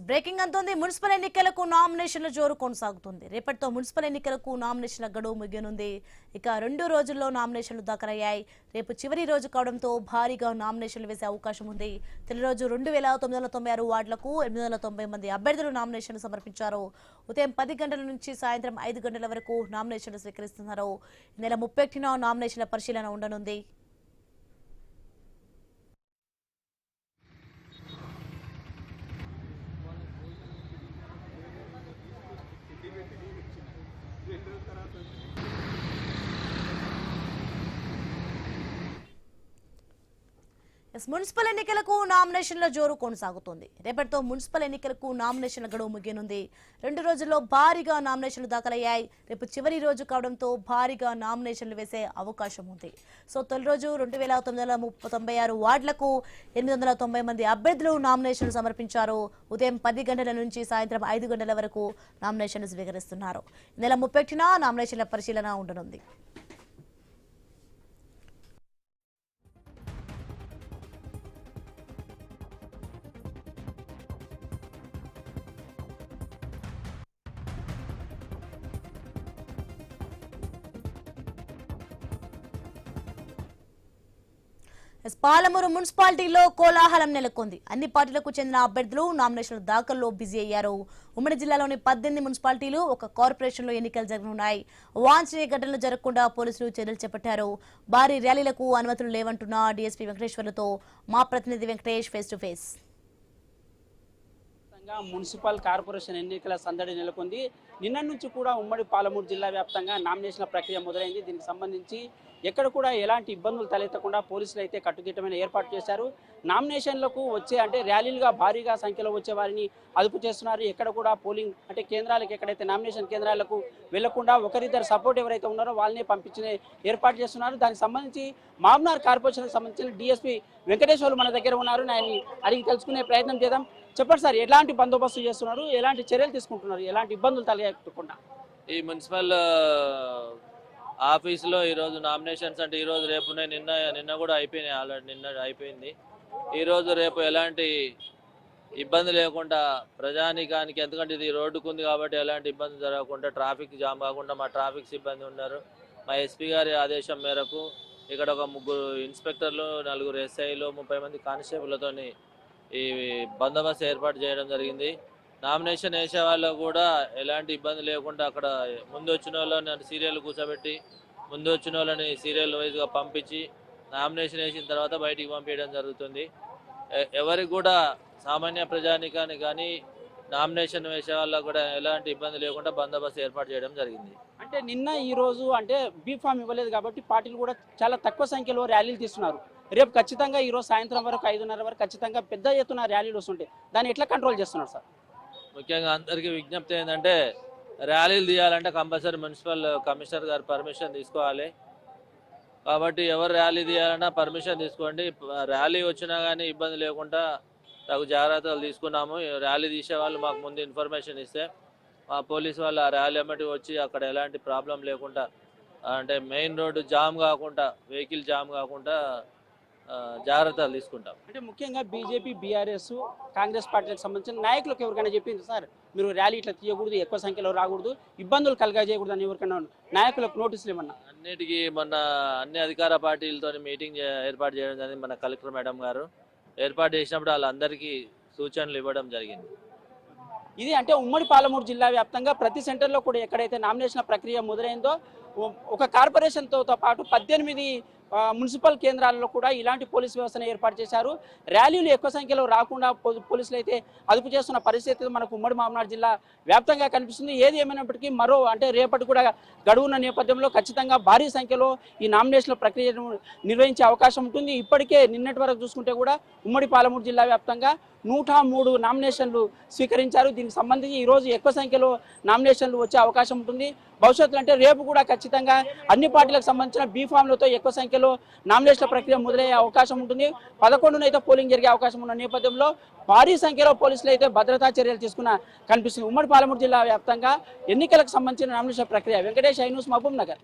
Breaking అంతోంది. Municipal ఎన్నికలకు నామినేషన్ల జోరు కొనసాగుతుంది. రేపటితో మున్సిపల్ ఎన్నికలకు నామినేషన్ల గడువు ముగియనుంది. ఇక 2 రోజుల్లో నామినేషన్లు దాఖలయ్యాయి. రేపు చివరి రోజు కావడంతో భారీగా నామినేషన్లు వేసే అవకాశం ఉంది. తొలి రోజు 2996 వార్డులకు 890 మంది అభ్యర్థులు నామినేషన్లు సమర్పించారు. ఉదయం 10 గంటల నుంచి సాయంత్రం 5 గంటల వరకు నామినేషన్లు స్వీకరిస్తున్నారు. ఈ నెల 31న నామినేషన్ల పరిశీలన ఉండనుంది. మున్సిపల్ ఎన్నికలకు నామినేషన్ల జోరు కొనసాగుతోంది. రేపటితో మున్సిపల్ ఎన్నికలకు నామినేషన్ల గడువు ముగియనుంది. 2 రోజుల్లో భారీగా నామినేషన్లు దాఖలయ్యాయి. రేపు చివరి రోజు కావడంతో భారీగా నామినేషన్లు వేసే అవకాశం ఉంది. తొలి రోజు 2996 వార్డులకు 890 మంది అభ్యర్థులు నామినేషన్లు సమర్పించారు. ఉదయం 10 గంటల నుంచి సాయంత్రం 5 గంటల వరకు నామినేషన్లు స్వీకరిస్తున్నారు. ఈ నెల 31న నామినేషన్ల పరిశీలన ఉండనుంది. పాలమూరు మున్సిపాలిటీలో కోలాహలం నెలకొంది. అన్ని పార్టీలకు చెందిన అభ్యర్థులు నామినేషన్ల దాఖల్లో బిజీ అయ్యారు. ఉమ్మడి జిల్లాలోని 18 మున్సిపాలిటీలు, ఒక కార్పొరేషన్లో ఎన్నికలు జరగనున్నాయి. వాంఛనీయ ఘటనలు జరగకుండా పోలీసులు చర్యలు చేపట్టారు. భారీ ర్యాలీలకు అనుమతులు లేవంటున్న డీఎస్పీ వెంకటేశ్వర్లతో మా ప్రతినిధి Venkatesh face to face. Municipal corporation ఎన్నికల సందడి నెలకొంది. నిన్న నుంచి కూడా ఉమ్మడి పాలమూరు జిల్లా వ్యాప్తంగా నామినేషన్ల ప్రక్రియ మొదలైంది. దీనికి సంబంధించి ఎక్కడ కూడా ఎలాంటి ఇబ్బందులు తలెత్తకుండా పోలీసులు అయితే కట్టుదిట్టమైన ఏర్పాటు చేశారు. నామినేషన్లకు వచ్చే ర్యాలీలుగా భారీగా సంఖ్యలో వచ్చే వారిని అదుపు చేస్తున్నారు. ఎక్కడ కూడా పోలింగ్ కేంద్రాలకు ఎక్కడైతే నామినేషన్ కేంద్రాలకు వెళ్లకుండా ఒకరిద్దరు సపోర్ట్ ఎవరైతే ఉన్నారో వాళ్ళని పంపించిన ఏర్పాటు చేస్తున్నారు. దానికి సంబంధించి మామ్నార్ కార్పొరేషన్కి సంబంధించిన డీఎస్పీ వెంకటేశ్వర్లు మన దగ్గర ఉన్నారు. ఆయన్ని అడిగి తెలుసుకునే ప్రయత్నం చేద్దాం. చెప్పండి సార్, ఎలాంటి బందోబస్తు చేస్తున్నారు, ఎలాంటి చర్యలు తీసుకుంటున్నారు, ఎలాంటి ఇబ్బందులు తలెత్తకుండా? ఈ మున్సిపల్ ఆఫీసులో ఈరోజు నామినేషన్స్ అంటే ఈరోజు రేపు నిన్న కూడా అయిపోయినాయి. ఆల్రెడీ నిన్న అయిపోయింది. ఈరోజు రేపు ఎలాంటి ఇబ్బంది లేకుండా ప్రజానీకానికి, ఎందుకంటే ఇది రోడ్డుకు ఉంది కాబట్టి ఎలాంటి ఇబ్బంది జరగకుండా, ట్రాఫిక్ జామ్ కాకుండా మా ట్రాఫిక్ సిబ్బంది ఉన్నారు. మా ఎస్పీ గారి ఆదేశం మేరకు ఇక్కడ ఒక 3 ఇన్స్పెక్టర్లు, 4 ఎస్ఐలు, 30 మంది కానిస్టేబుల్తో ఈ బందోబస్తు ఏర్పాటు చేయడం జరిగింది. నామినేషన్ వేసే వాళ్ళు కూడా ఎలాంటి ఇబ్బంది లేకుండా అక్కడ ముందు వచ్చిన వాళ్ళని సీరియల్ కూర్చోబెట్టి ముందు వచ్చిన వాళ్ళని సీరియల్ వైజ్గా పంపించి నామినేషన్ వేసిన తర్వాత బయటికి పంపించడం జరుగుతుంది. ఎవరికి కూడా సామాన్య ప్రజానికానికి కానీ నామినేషన్ వేసే వాళ్ళకు కూడా ఎలాంటి ఇబ్బంది లేకుండా బందోబస్తు ఏర్పాటు చేయడం జరిగింది. అంటే నిన్న ఈ రోజు బీ ఫామ్ ఇవ్వలేదు కాబట్టి పార్టీలు కూడా చాలా తక్కువ సంఖ్యలో ర్యాలీలు తీస్తున్నారు. రేపు ఖచ్చితంగా ఈరోజు సాయంత్రం వరకు 5:30 వరకు ఖచ్చితంగా పెద్ద ఎత్తున ర్యాలీలు వస్తుంటాయి. దాన్ని ఎట్లా కంట్రోల్ చేస్తున్నారు సార్? ముఖ్యంగా అందరికీ విజ్ఞప్తి ఏంటంటే ర్యాలీలు తీయాలంటే కంపల్సరీ మున్సిపల్ కమిషనర్ గారు పర్మిషన్ తీసుకోవాలి. కాబట్టి ఎవరు ర్యాలీ తీయాలన్నా పర్మిషన్ తీసుకోండి. ర్యాలీ వచ్చినా కానీ ఇబ్బంది లేకుండా తగు జాగ్రత్తలు తీసుకున్నాము. ర్యాలీ తీసే వాళ్ళు మాకు ముందు ఇన్ఫర్మేషన్ ఇస్తే మా పోలీసు వాళ్ళు ఆ ర్యాలీ ఎమ్మటి వచ్చి అక్కడ ఎలాంటి ప్రాబ్లం లేకుండా, అంటే మెయిన్ రోడ్డు జామ్ కాకుండా, వెహికల్ జామ్ కాకుండా జాగ్రత్తలు తీసుకుంటాం. అంటే ముఖ్యంగా బీజేపీ, బీఆర్ఎస్, కాంగ్రెస్ పార్టీలకు సంబంధించిన నాయకులకు ఎవరికైనా చెప్పింది సార్, మీరు ర్యాలీ ఇట్లా తీయకూడదు, ఎక్కువ సంఖ్యలో రాకూడదు, ఇబ్బందులు కలగజేయకూడదు అని ఎవరికైనా నాయకులకు నోటీసులు ఏమన్నా? అన్నిటికీ మొన్న అన్ని అధికార పార్టీలతో మీటింగ్ ఏర్పాటు చేయడం జరిగింది. మన కలెక్టర్ మేడం గారు ఏర్పాటు చేసినప్పుడు వాళ్ళందరికీ సూచనలు ఇవ్వడం జరిగింది. ఇది ఉమ్మడి పాలమూరు జిల్లా వ్యాప్తంగా ప్రతి సెంటర్లో కూడా ఎక్కడైతే నామినేషన్ల ప్రక్రియ మొదలైందో ఒక కార్పొరేషన్తో పాటు 18 మున్సిపల్ కేంద్రాల్లో కూడా ఇలాంటి పోలీస్ వ్యవస్థను ఏర్పాటు చేశారు. ర్యాలీలు ఎక్కువ సంఖ్యలో రాకుండా పోలీసులు అయితే అదుపు చేస్తున్న పరిస్థితి మనకు ఉమ్మడి మామనాడు జిల్లా వ్యాప్తంగా కనిపిస్తుంది. ఏది ఏమైనప్పటికీ రేపటి కూడా గడువున్న నేపథ్యంలో ఖచ్చితంగా భారీ సంఖ్యలో ఈ నామినేషన్ల ప్రక్రియను నిర్వహించే అవకాశం ఉంటుంది. ఇప్పటికే నిన్నటి వరకు చూసుకుంటే కూడా ఉమ్మడి పాలమూరు జిల్లా వ్యాప్తంగా 103 నామినేషన్లు స్వీకరించారు. దీనికి సంబంధించి ఈరోజు ఎక్కువ సంఖ్యలో నామినేషన్లు వచ్చే అవకాశం ఉంటుంది. భవిష్యత్తులో రేపు కూడా ఖచ్చితంగా అన్ని పార్టీలకు సంబంధించిన బీఫామ్లతో ఎక్కువ సంఖ్యలో నామినేషన్ల ప్రక్రియ మొదలయ్యే అవకాశం ఉంటుంది. 11 పోలింగ్ జరిగే అవకాశం ఉన్న నేపథ్యంలో భారీ సంఖ్యలో పోలీసులు అయితే భద్రతా చర్యలు తీసుకున్న కనిపిస్తుంది. ఉమ్మడి పాలమూరు జిల్లా వ్యాప్తంగా ఎన్నికలకు సంబంధించిన నామినేషన్ ప్రక్రియ. Venkatesh, I News, Mahabub Nagar.